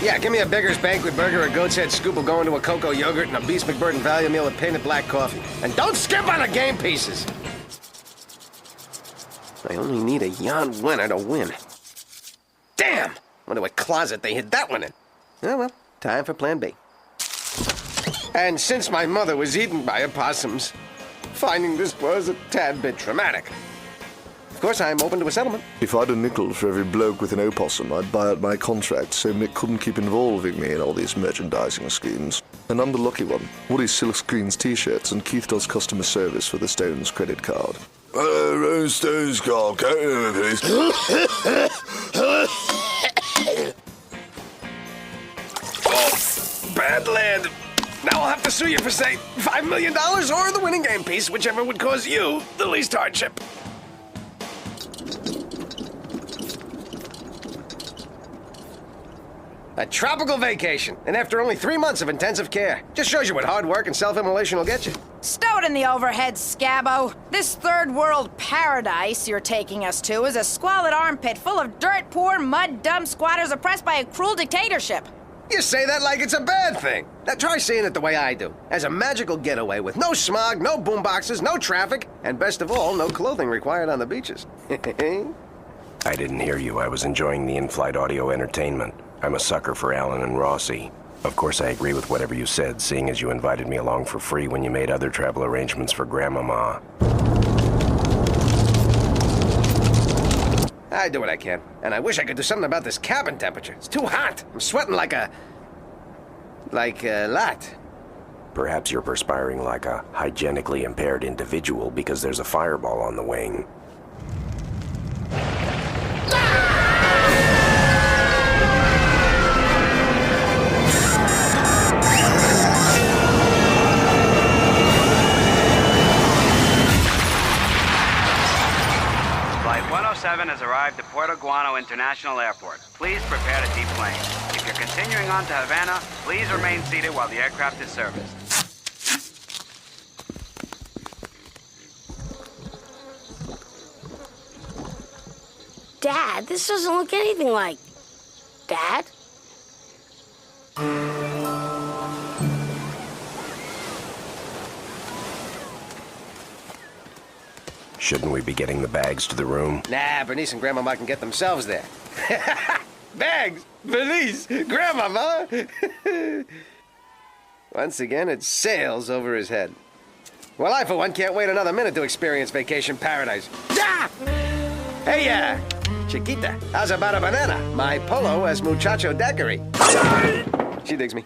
Yeah, give me a Beggar's Banquet burger, a goat's head scoop will go into a cocoa yogurt, and a Beast McBurton value meal with painted black coffee. And don't skip on the game pieces! I only need a Jan winner to win. Damn! Wonder what closet they hid that one in. Oh well, time for plan B. And since my mother was eaten by opossums, finding this was a tad bit traumatic. Of course, I'm open to a settlement. If I had a nickel for every bloke with an opossum, I'd buy out my contract so Mick couldn't keep involving me in all these merchandising schemes. And I'm the lucky one. Woody silkscreens t-shirts and Keith does customer service for the Stones credit card. Rose Stones card, please. Oh, bad land. Now I'll have to sue you for, say, $5 million or the winning game piece, whichever would cause you the least hardship. A tropical vacation, and after only 3 months of intensive care. Just shows you what hard work and self-immolation will get you. Stow it in the overhead, Scabbo. This third world paradise you're taking us to is a squalid armpit full of dirt poor, mud-dumb squatters oppressed by a cruel dictatorship. You say that like it's a bad thing. Now try seeing it the way I do. As a magical getaway with no smog, no boomboxes, no traffic, and best of all, no clothing required on the beaches. I didn't hear you. I was enjoying the in-flight audio entertainment. I'm a sucker for Alan and Rossi. Of course, I agree with whatever you said, seeing as you invited me along for free when you made other travel arrangements for Grandmama. I do what I can, and I wish I could do something about this cabin temperature. It's too hot. I'm sweating like a lot. Perhaps you're perspiring like a hygienically impaired individual because there's a fireball on the wing. Flight 107 has arrived at Puerto Guano International Airport. Please prepare to deplane. If you're continuing on to Havana, please remain seated while the aircraft is serviced. Dad, this doesn't look anything like... Dad? Shouldn't we be getting the bags to the room? Nah, Bernice and Grandmama can get themselves there. Bags! Bernice! Grandmama! Once again, it sails over his head. Well, I, for one, can't wait another minute to experience vacation paradise. Ah! Hey, Chiquita, how's about a banana? My polo as muchacho daiquiri. She digs me.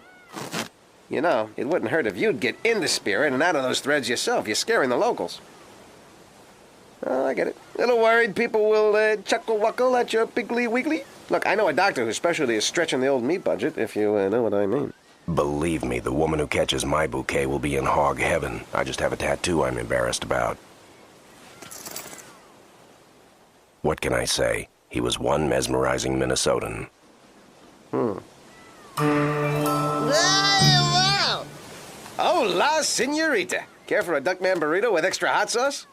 You know, it wouldn't hurt if you'd get in the spirit and out of those threads yourself. You're scaring the locals. Oh, I get it. Little worried people will chuckle-wuckle at your piggly wiggly. Look, I know a doctor whose specialty is stretching the old meat budget, if you know what I mean. Believe me, the woman who catches my bouquet will be in hog heaven. I just have a tattoo I'm embarrassed about. What can I say? He was one mesmerizing Minnesotan. Hola, senorita. Care for a Duckman burrito with extra hot sauce?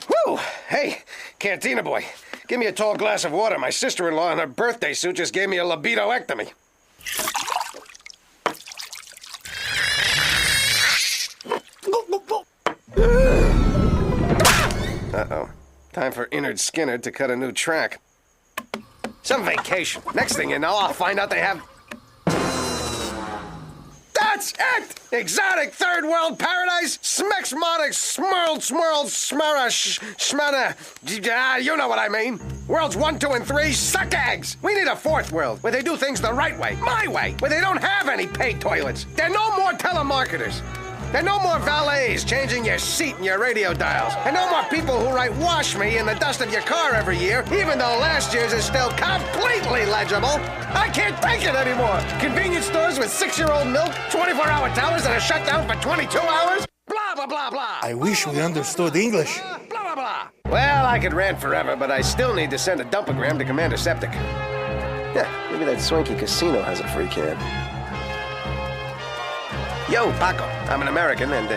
Woo! Hey, Cantina boy, give me a tall glass of water. My sister-in-law in her birthday suit just gave me a libidoectomy. Uh-oh. Time for Innard Skinner to cut a new track. Some vacation. Next thing you know, I'll find out they have... That's it! Exotic third world paradise, smexmotic, smurl, smara, you know what I mean. Worlds 1, 2, and 3 suck eggs. We need a fourth world where they do things the right way, my way, where they don't have any paid toilets. There are no more telemarketers. There are no more valets changing your seat and your radio dials. And no more people who write "wash me" in the dust of your car every year, even though last year's is still completely legible. I can't take it anymore. Convenience stores with 6-year-old milk, 24-hour towers that are shut down for 22 hours. Blah, blah, blah, blah. I wish we understood English. Blah, blah, blah. Well, I could rant forever, but I still need to send a dumpagram to Commander Septic. Yeah, maybe that swanky casino has a free can. Yo, Paco. I'm an American, and,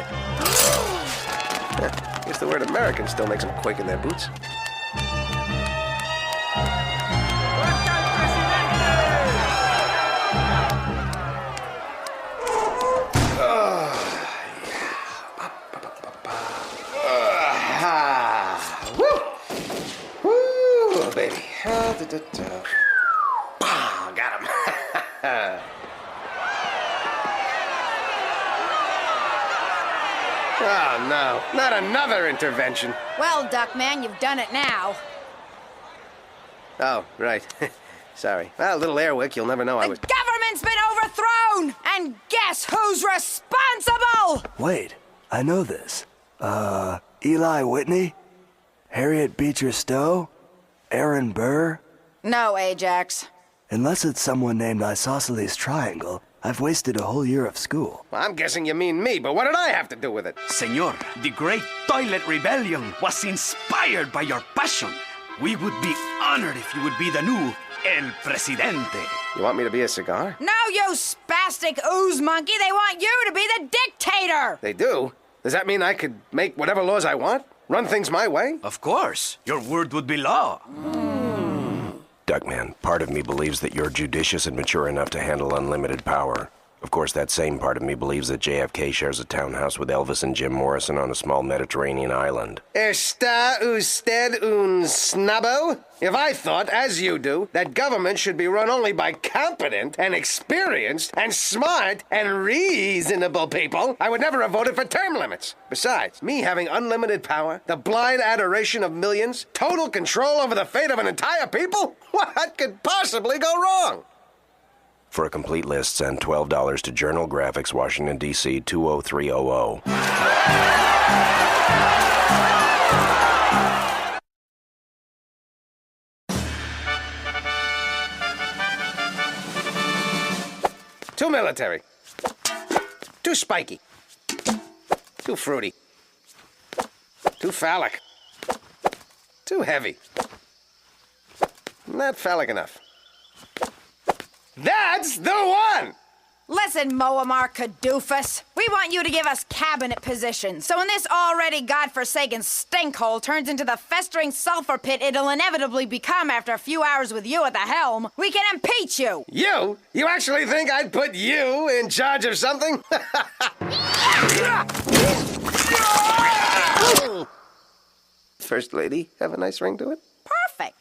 guess the word American still makes them quake in their boots. Woo, baby. Got him. Oh, no. Not another intervention. Well, Duckman, you've done it now. Oh, right. Sorry. Well, a little airwick, you'll never know I was... The government's been overthrown! And guess who's responsible? Wait, I know this. Eli Whitney? Harriet Beecher Stowe? Aaron Burr? No, Ajax. Unless it's someone named Isosceles Triangle, I've wasted a whole year of school. Well, I'm guessing you mean me, but what did I have to do with it? Senor, the Great Toilet Rebellion was inspired by your passion. We would be honored if you would be the new El Presidente. You want me to be a cigar? No, you spastic ooze monkey! They want you to be the dictator! They do? Does that mean I could make whatever laws I want? Run things my way? Of course. Your word would be law. Duckman, part of me believes that you're judicious and mature enough to handle unlimited power. Of course, that same part of me believes that JFK shares a townhouse with Elvis and Jim Morrison on a small Mediterranean island. Está usted un snobbo? If I thought, as you do, that government should be run only by competent and experienced and smart and reasonable people, I would never have voted for term limits. Besides, me having unlimited power, the blind adoration of millions, total control over the fate of an entire people? What could possibly go wrong? For a complete list, send $12 to Journal Graphics, Washington, D.C. 20300. Too military. Too spiky. Too fruity. Too phallic. Too heavy. Not phallic enough. That's the one! Listen, Moammar Cadoofus. We want you to give us cabinet positions, so when this already godforsaken stinkhole turns into the festering sulfur pit it'll inevitably become after a few hours with you at the helm, we can impeach you! You? You actually think I'd put you in charge of something? First lady, have a nice ring to it? Perfect.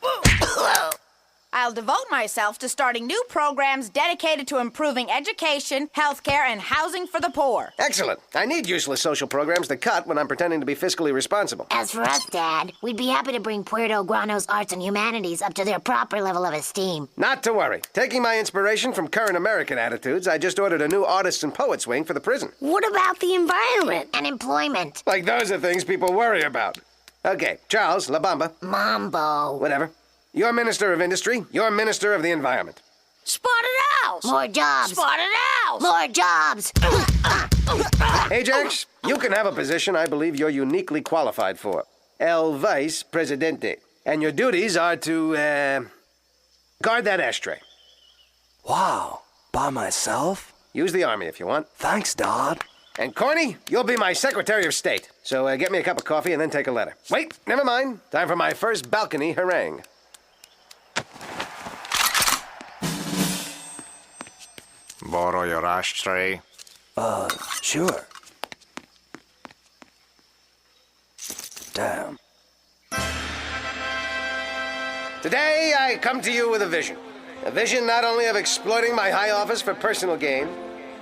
I'll devote myself to starting new programs dedicated to improving education, healthcare, and housing for the poor. Excellent. I need useless social programs to cut when I'm pretending to be fiscally responsible. As for us, Dad, we'd be happy to bring Puerto Guano's arts and humanities up to their proper level of esteem. Not to worry. Taking my inspiration from current American attitudes, I just ordered a new artists and poets wing for the prison. What about the environment and employment? Like those are things people worry about. Okay, Charles, La Bamba. Mambo. Whatever. You're Minister of Industry. You're Minister of the Environment. Spotted owls. More jobs. Spotted owls. More jobs. Ajax, you can have a position I believe you're uniquely qualified for. El Vice Presidente. And your duties are to, guard that ashtray. Wow, by myself? Use the army if you want. Thanks, Dodd. And Corny, you'll be my Secretary of State. So get me a cup of coffee and then take a letter. Wait, never mind. Time for my first balcony harangue. Borrow your ashtray? Sure. Damn. Today, I come to you with a vision. A vision not only of exploiting my high office for personal gain,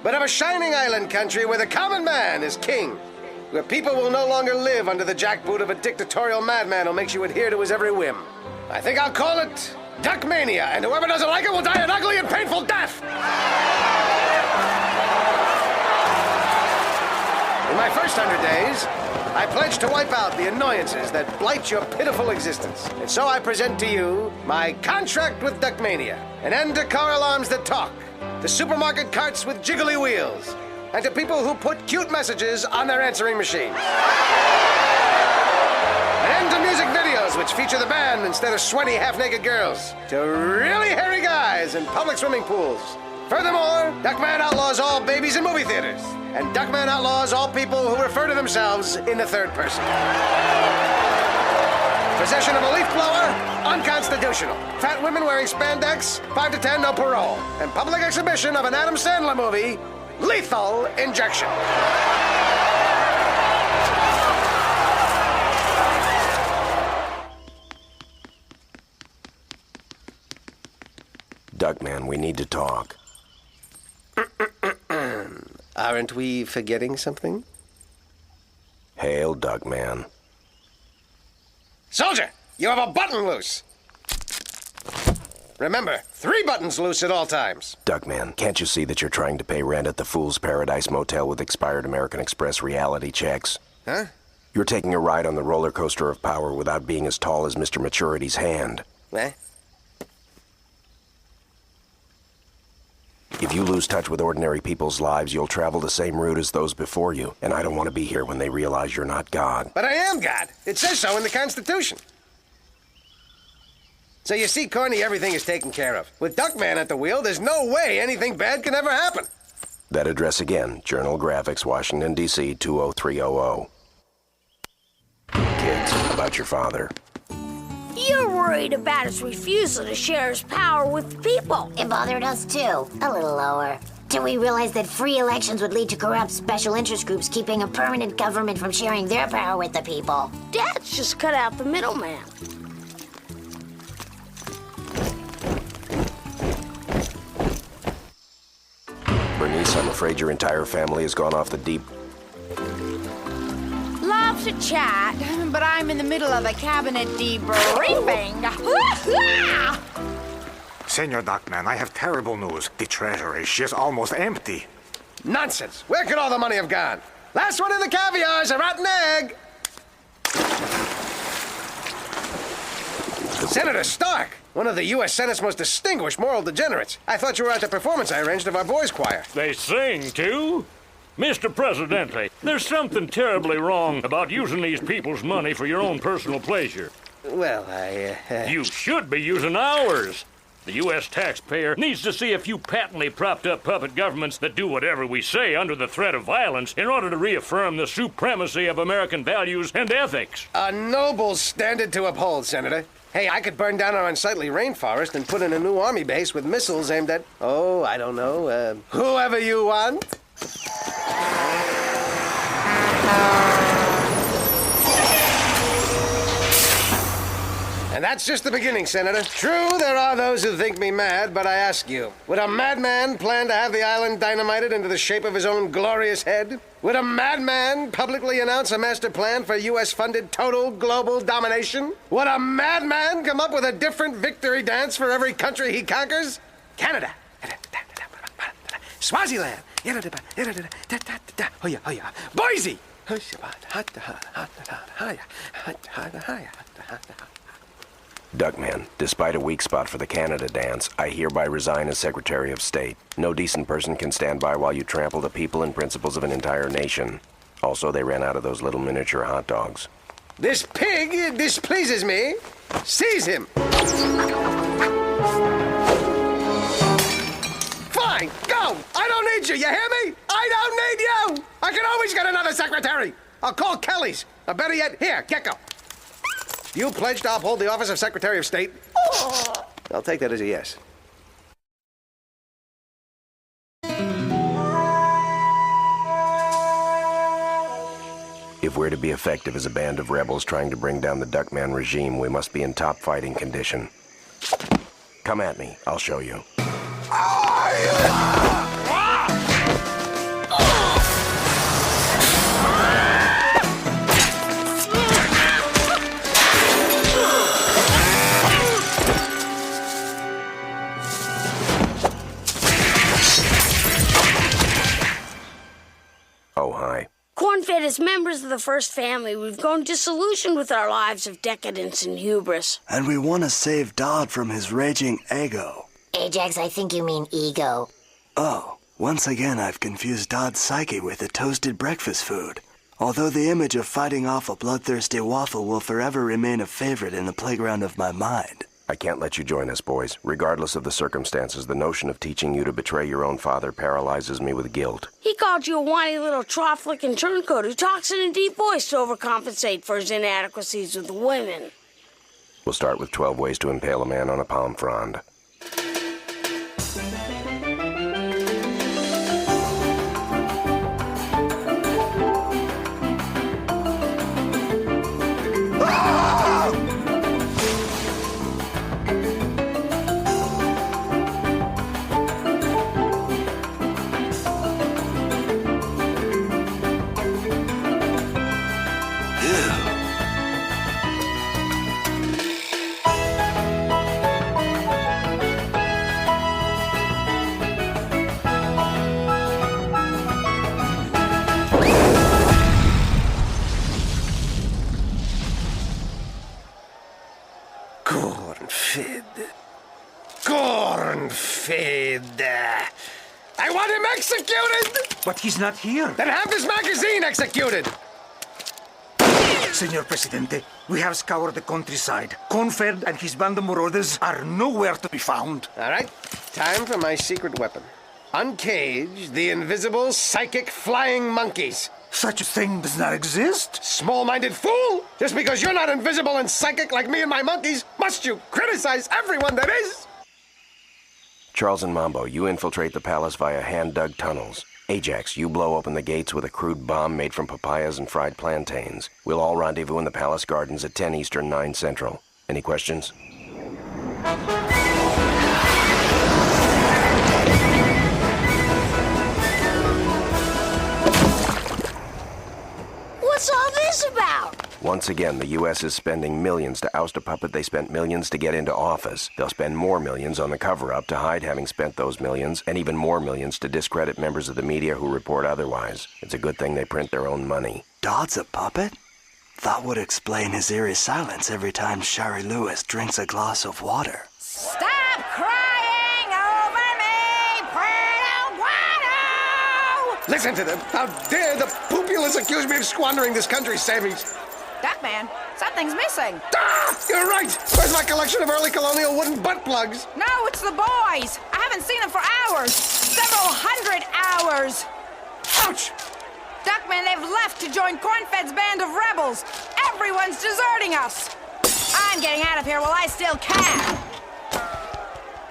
but of a shining island country where the common man is king. Where people will no longer live under the jackboot of a dictatorial madman who makes you adhere to his every whim. I think I'll call it Duckmania, and whoever doesn't like it will die an ugly and painful death! In my first 100 days, I pledge to wipe out the annoyances that blight your pitiful existence. And so I present to you my contract with Duckmania. An end to car alarms that talk, to supermarket carts with jiggly wheels, and to people who put cute messages on their answering machines. An end to music videos which feature the band instead of sweaty, half-naked girls. To really hairy guys in public swimming pools, Furthermore, Duckman outlaws all babies in movie theaters. And Duckman outlaws all people who refer to themselves in the third person. Possession of a leaf blower, unconstitutional. Fat women wearing spandex, 5 to 10, no parole. And public exhibition of an Adam Sandler movie, lethal injection. Duckman, we need to talk. Aren't we forgetting something? Hail, Duckman. Soldier, you have a button loose. Remember, 3 buttons loose at all times. Duckman, can't you see that you're trying to pay rent at the Fool's Paradise Motel with expired American Express reality checks? Huh? You're taking a ride on the roller coaster of power without being as tall as Mr. Maturity's hand. Eh? If you lose touch with ordinary people's lives, you'll travel the same route as those before you, and I don't want to be here when they realize you're not God. But I am God. It says so in the Constitution. So you see, Corny, everything is taken care of. With Duckman at the wheel, there's no way anything bad can ever happen. That address again, Journal Graphics, Washington, D.C., 20300. Kids, about your father. You're worried about his refusal to share his power with the people. It bothered us too. A little lower. Till we realized that free elections would lead to corrupt special interest groups keeping a permanent government from sharing their power with the people. Dad's just cut out the middleman. Bernice, I'm afraid your entire family has gone off the deep... Love to chat, but I'm in the middle of a cabinet debriefing. Senor Duckman, I have terrible news. The treasury, she is almost empty. Nonsense. Where could all the money have gone? Last one in the caviar is a rotten egg. Senator Stark, one of the U.S. Senate's most distinguished moral degenerates. I thought you were at the performance I arranged of our boys' choir. They sing, too? Mr. Presidente, there's something terribly wrong about using these people's money for your own personal pleasure. Well, You should be using ours. The U.S. taxpayer needs to see a few patently propped-up puppet governments that do whatever we say under the threat of violence in order to reaffirm the supremacy of American values and ethics. A noble standard to uphold, Senator. Hey, I could burn down our unsightly rainforest and put in a new army base with missiles aimed at, oh, I don't know, whoever you want. And that's just the beginning, Senator. True, there are those who think me mad, but I ask you, would a madman plan to have the island dynamited into the shape of his own glorious head? Would a madman publicly announce a master plan for U.S.-funded total global domination? Would a madman come up with a different victory dance for every country he conquers? Canada. Swaziland. Boise. Duckman, despite a weak spot for the Canada dance, I hereby resign as Secretary of State. No decent person can stand by while you trample the people and principles of an entire nation. Also, they ran out of those little miniature hot dogs. This pig displeases me. Seize him. Fine, go. I don't need you, you hear me? I don't need you. I can always get another secretary. I'll call Kelly's. Or better yet, here, Gecko. You pledged to uphold the office of Secretary of State? I'll take that as a yes. If we're to be effective as a band of rebels trying to bring down the Duckman regime, we must be in top fighting condition. Come at me. I'll show you. Oh, hi. Corn-fed as members of the First Family, we've grown disillusioned with our lives of decadence and hubris. And we want to save Dodd from his raging ego. Ajax, I think you mean ego. Oh, once again I've confused Dodd's psyche with a toasted breakfast food. Although the image of fighting off a bloodthirsty waffle will forever remain a favorite in the playground of my mind. I can't let you join us, boys. Regardless of the circumstances, the notion of teaching you to betray your own father paralyzes me with guilt. He called you a whiny little trough-licking turncoat who talks in a deep voice to overcompensate for his inadequacies with women. We'll start with 12 ways to impale a man on a palm frond. Corn-fed. I want him executed! But he's not here. Then have this magazine executed! Senor Presidente, we have scoured the countryside. Corn-fed and his band of marauders are nowhere to be found. All right, time for my secret weapon. Uncage the invisible psychic flying monkeys. Such a thing does not exist. Small-minded fool! Just because you're not invisible and psychic like me and my monkeys, must you criticize everyone that is? Charles and Mambo, you infiltrate the palace via hand-dug tunnels. Ajax, you blow open the gates with a crude bomb made from papayas and fried plantains. We'll all rendezvous in the palace gardens at 10 Eastern, 9 Central. Any questions? What's all this about? Once again, the U.S. is spending millions to oust a puppet they spent millions to get into office. They'll spend more millions on the cover-up to hide having spent those millions, and even more millions to discredit members of the media who report otherwise. It's a good thing they print their own money. Dodd's a puppet? That would explain his eerie silence every time Shari Lewis drinks a glass of water. Stop crying over me, Puerto Guano! Listen to them. How dare the populace accuse me of squandering this country's savings? Duckman, something's missing. Ah! You're right! Where's my collection of early colonial wooden butt plugs? No, it's the boys. I haven't seen them for hours. Several hundred hours. Ouch! Duckman, they've left to join Cornfed's band of rebels. Everyone's deserting us. I'm getting out of here while I still can.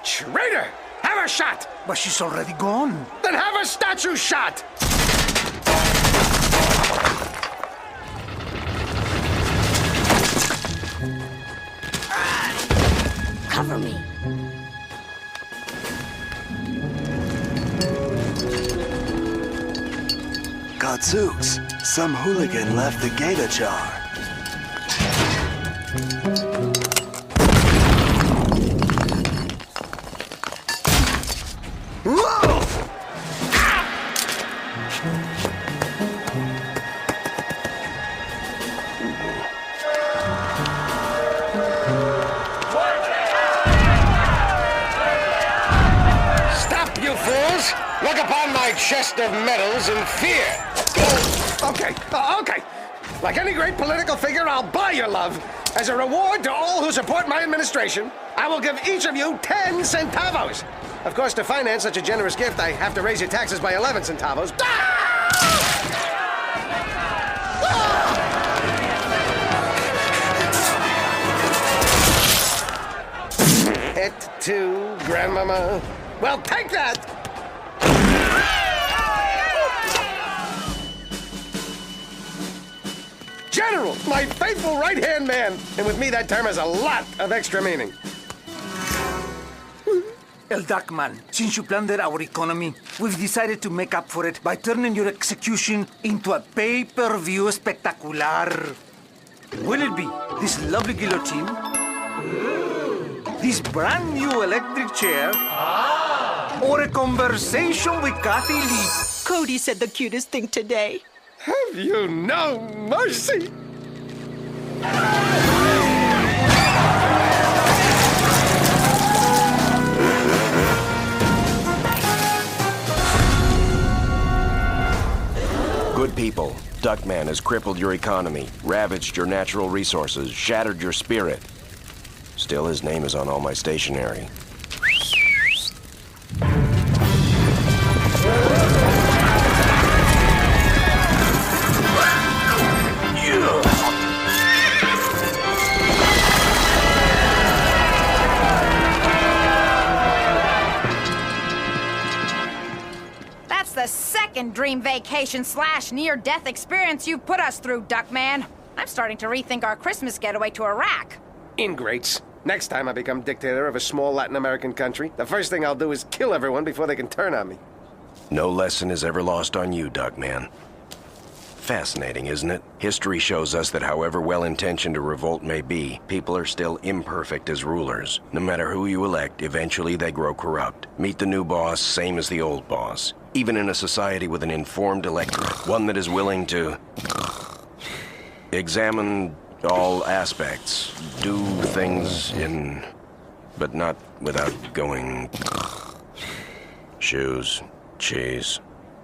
Traitor! Have a shot! But she's already gone. Then have a statue shot! Cover me. Gadzooks, some hooligan left the gate ajar. Look upon my chest of medals in fear. Okay. Like any great political figure, I'll buy your love. As a reward to all who support my administration, I will give each of you 10 centavos. Of course, to finance such a generous gift, I have to raise your taxes by 11 centavos. Et tu, Grandmama? Well, take that! General, my faithful right-hand man. And with me, that term has a lot of extra meaning. El Duckman, since you plundered our economy, we've decided to make up for it by turning your execution into a pay-per-view spectacular. Will it be this lovely guillotine? This brand new electric chair? Or a conversation with Kathy Lee? Cody said the cutest thing today. Have you no mercy? Good people, Duckman has crippled your economy, ravaged your natural resources, shattered your spirit. Still, his name is on all my stationery. That's the second dream vacation / near-death experience you've put us through, Duckman. I'm starting to rethink our Christmas getaway to Iraq. Ingrates. Next time I become dictator of a small Latin American country, the first thing I'll do is kill everyone before they can turn on me. No lesson is ever lost on you, Duckman. Fascinating, isn't it? History shows us that however well-intentioned a revolt may be, people are still imperfect as rulers. No matter who you elect, eventually they grow corrupt. Meet the new boss, same as the old boss. Even in a society with an informed electorate, one that is willing to examine all aspects, do things in, but not without going. Shoes, cheese,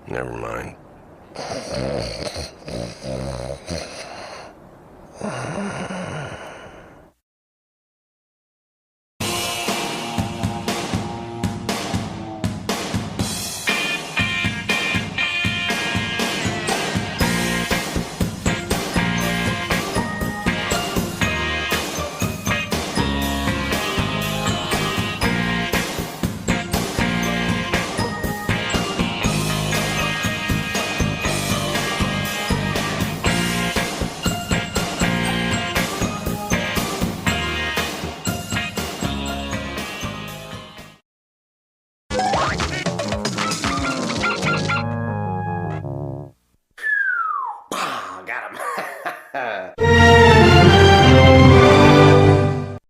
never mind.